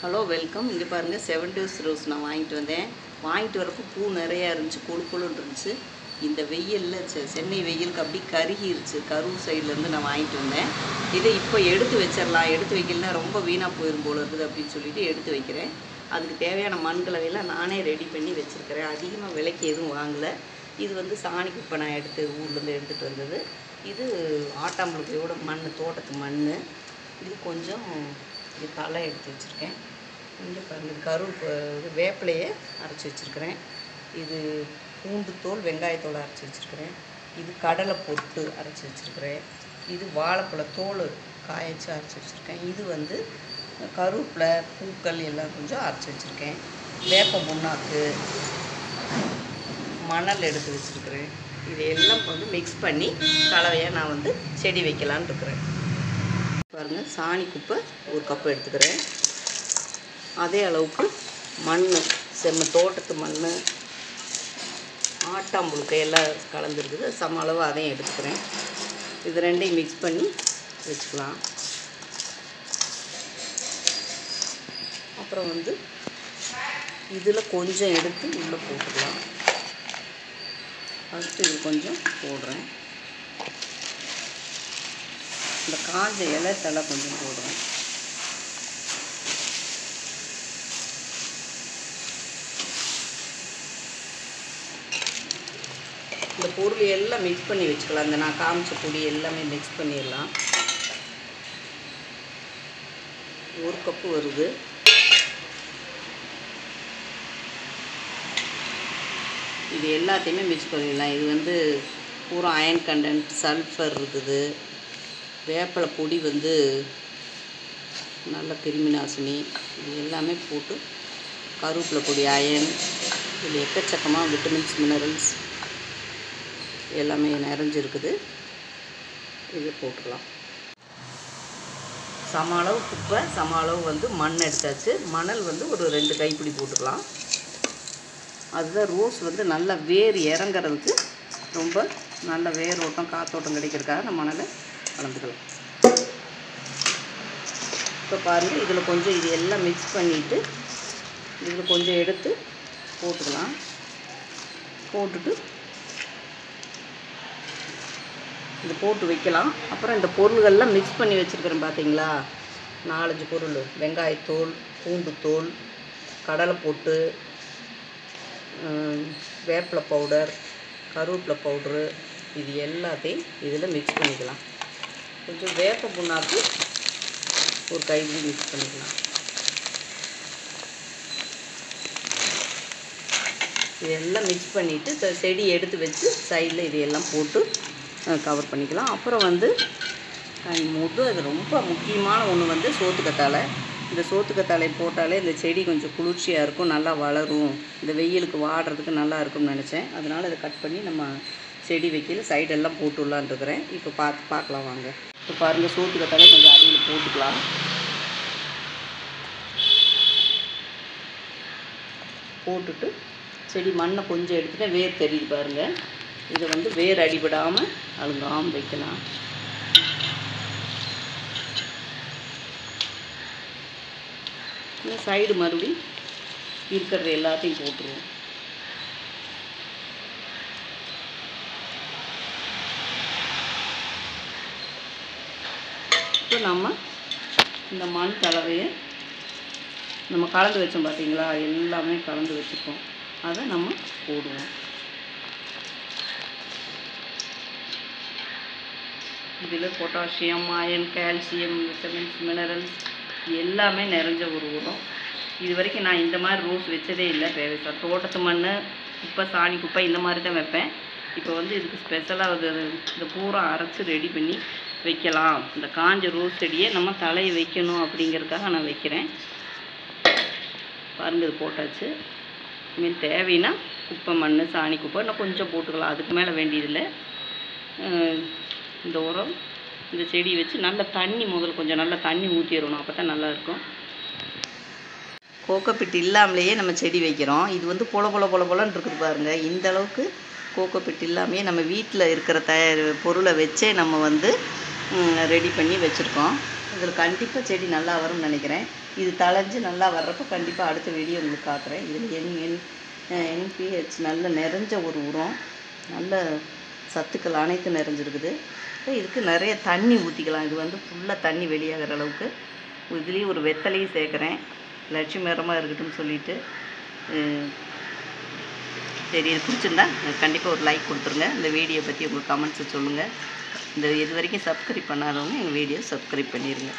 Hello welcome. இங்கே பாருங்கள், 7 days rose நான் வாங்கிட்டு வந்தேன். வாங்கிட்டு வரப்போ பூ நிறையா இருந்துச்சு, கொழு கொழுன்னு இருந்துச்சு. இந்த வெயிலில் சென்னை வெயிலுக்கு அப்படி கருகிருச்சு. கரூர் சைட்லேருந்து நான் வாங்கிட்டு வந்தேன். இதை இப்போ எடுத்து வச்சிடலாம். எடுத்து வைக்கலன்னா ரொம்ப வீணாக போயிடும் போல இருக்குது அப்படின்னு சொல்லிட்டு எடுத்து வைக்கிறேன். அதுக்கு தேவையான மண் கலவையெல்லாம் நானே ரெடி பண்ணி வச்சுருக்கிறேன். அதிகமாக விலைக்கு எதுவும் வாங்கலை. இது வந்து சாணி குப்பை நான் ஊர்லேருந்து எடுத்துகிட்டு வந்தது. இது ஆட்டாம்புழுக்கையோட மண், தோட்டத்து மண். இது கொஞ்சம் தலை எடுத்து வச்சுருக்கேன். இங்கே பாருங்கள், கருவேப்பிலை வேப்பிலையை அரைச்சி வச்சுருக்கிறேன். இது பூண்டு தோல், வெங்காயத்தோல் அரைச்சி வச்சுருக்கிறேன். இது கடலை பொட்டு அரைச்சி வச்சுருக்கிறேன். இது வாழைப்பழ தோல் காய்ச்சி அரைச்சி வச்சுருக்கேன். இது வந்து கருவேப்பிலை பூக்கள் எல்லாம் கொஞ்சம் அரைச்சி வச்சுருக்கேன். வேப்ப புண்ணாக்கு, மணல் எடுத்து வச்சுருக்கிறேன். இதையெல்லாம் வந்து மிக்ஸ் பண்ணி கலவையாக நான் வந்து செடி வைக்கலான்னு இருக்கிறேன். பாருங்கள், சாணி குப்பை 1 கப்பு எடுத்துக்கிறேன். அதே அளவுக்கு மண், தோட்டத்து மண், ஆட்டாம்புழுக்கை எல்லாம் கலந்துருக்குது, சம அளவு அதையும் எடுத்துக்கிறேன். இது ரெண்டையும் மிக்ஸ் பண்ணி வச்சுக்கலாம். அப்புறம் வந்து இதில் கொஞ்சம் எடுத்து உள்ளே போட்டுக்கலாம். ஃபஸ்ட்டு இது கொஞ்சம் போடுறேன். இந்த காஞ்ச இலை தலை கொஞ்சம் போடுறேன். இந்த பொருள் எல்லாம் மிக்ஸ் பண்ணி வச்சுக்கலாம். இந்த நான் காமிச்ச பொடி எல்லாமே மிக்ஸ் பண்ணிடலாம். 1 கப்பு வருது. இது எல்லாத்தையுமே மிக்ஸ் பண்ணிடலாம். இது வந்து பூரா அயன் கண்டென்ட், சல்ஃபர் இருக்குது. வேப்பிலை பொடி வந்து நல்ல கிருமி நாசினி. இது எல்லாமே போட்டு, கருவேப்பிலை பொடி அயன், இதில் எக்கச்சக்கமாக விட்டமின்ஸ், மினரல்ஸ் எல்லாமே நிறைஞ்சிருக்குது. இது போட்டுக்கலாம். சம அளவு குப்பை, சம அளவு வந்து மண் எடுத்தாச்சு. மணல் வந்து ஒரு 2 கைப்பிடி போட்டுக்கலாம். அதுதான் ரோஸ் வந்து நல்லா வேர் இறங்கிறதுக்கு ரொம்ப நல்ல வேர் ஓட்டம், காற்றோட்டம் கிடைக்கிறதுக்காக நம்ம மணலை கலந்துக்கலாம். இப்போ பாருங்கள், இதில் கொஞ்சம் இது எல்லாம் மிக்ஸ் பண்ணிவிட்டு இதில் கொஞ்சம் எடுத்து போட்டுக்கலாம். போட்டுட்டு இது போட்டு வைக்கலாம். அப்புறம் இந்த பொருள்கள்லாம் மிக்ஸ் பண்ணி வச்சுருக்கிறேன் பார்த்தீங்களா, 4-5 பொருள்: வெங்காயத்தோல், பூண்டு தோல், கடலை பொட்டு, வேப்பிலை பவுடர், கருவேப்பிலை பவுட்ரு, இது எல்லாத்தையும் இதில் மிக்ஸ் பண்ணிக்கலாம். கொஞ்சம் வேப்ப புண்ணாக்கு 1 கைப்பிடி மிக்ஸ் பண்ணிக்கலாம். இதெல்லாம் மிக்ஸ் பண்ணிவிட்டு செடி எடுத்து வச்சு சைடில் இதையெல்லாம் போட்டு கவர் பண்ணிக்கலாம். அப்புறம் வந்து அது ரொம்ப முக்கியமான ஒன்று வந்து சோத்துக்கத்தாழை. இந்த சோத்துக்கத்தாழை போட்டாலே இந்த செடி கொஞ்சம் குளிர்ச்சியாக இருக்கும், நல்லா வளரும். இந்த வெயிலுக்கு வாடுறதுக்கு நல்லா இருக்கும்னு நினச்சேன். அதனால் இதை கட் பண்ணி நம்ம செடி வைக்கல சைடெல்லாம் போட்டுடலான் இருக்கிறேன். இப்போ பார்க்கலாம் வாங்க. இப்போ பாருங்கள், சோத்துக்கத்தாழை கொஞ்சம் அடியில் போட்டுக்கலாம். போட்டுட்டு செடி மண்ணை கொஞ்சம் எடுத்துகிட்டு வேர் தெரியுது பாருங்கள். இதை வந்து வேர் அடிபடாமல் அழுங்காமல் வைக்கலாம். சைடு மறுபடியும் இருக்கிறது எல்லாத்தையும் போட்டுருவோம். இப்போ நம்ம இந்த மண் கலவையை நம்ம கலந்து வச்சோம் பார்த்தீங்களா, எல்லாமே கலந்து வச்சுப்போம். அதை நம்ம போடுவோம். இதில் potassium, iron, calcium, vitamins, minerals எல்லாமே நிறைஞ்ச ஒரு உரம். இது வரைக்கும் நான் இந்த மாதிரி ரோஸ் வச்சதே இல்லை. தோட்டத்து மண், குப்பை, சாணி குப்பை இந்த மாதிரி தான் வைப்பேன். இப்போ வந்து இதுக்கு ஸ்பெஷலாக இந்த பூரா அரைச்சி ரெடி பண்ணி வைக்கலாம். இந்த காஞ்ச ரோஸ் செடியை நம்ம தலையை வைக்கணும் அப்படிங்கிறதுக்காக நான் வைக்கிறேன். பாருங்கள், இது போட்டாச்சு. இனிமேல் தேவைன்னா குப்பை, மண், சாணி குப்பை இன்னும் கொஞ்சம் போட்டுக்கலாம். அதுக்கு மேலே வேண்டியதில்லை. இந்த உரம் இந்த செடி வச்சு நல்ல தண்ணி, முதல்ல கொஞ்சம் நல்லா தண்ணி ஊற்றிடணும். அப்போ தான் நல்லாயிருக்கும். கோகோபிட் இல்லாமலேயே நம்ம செடி வைக்கிறோம். இது வந்து பொலன்னு இருக்குது பாருங்கள். இந்த அளவுக்கு கோகோபிட் இல்லாமையே நம்ம வீட்டில் இருக்கிற பொருளை வச்சே நம்ம வந்து ரெடி பண்ணி வச்சுருக்கோம். இதில் கண்டிப்பாக செடி நல்லா வரும்னு நினைக்கிறேன். இது தளைஞ்சு நல்லா வர்றப்போ கண்டிப்பாக அடுத்த வீடியோ உங்களுக்கு காட்டுறேன். இதில் NPH நல்ல நிறைஞ்ச ஒரு உரம், நல்ல சத்துக்கள் அனைத்தும் நிறைஞ்சிருக்குது. இதுக்கு நிறைய தண்ணி ஊற்றிக்கலாம். இது வந்து ஃபுல்லாக தண்ணி வெளியாகிற அளவுக்கு. இதுலேயும் ஒரு வெத்தலையும் சேர்க்குறேன், லட்சுமி மரமாக இருக்கட்டும்னு சொல்லிட்டு. சரி, இது பிடிச்சிருந்தா கண்டிப்பாக ஒரு லைக் கொடுத்துருங்க. இந்த வீடியோ பற்றி உங்களுக்கு கமெண்ட்ஸை சொல்லுங்கள். இது வரைக்கும் சப்ஸ்கிரைப் பண்ணாதவங்க எங்கள் வீடியோ சப்ஸ்கிரைப் பண்ணிடுங்க.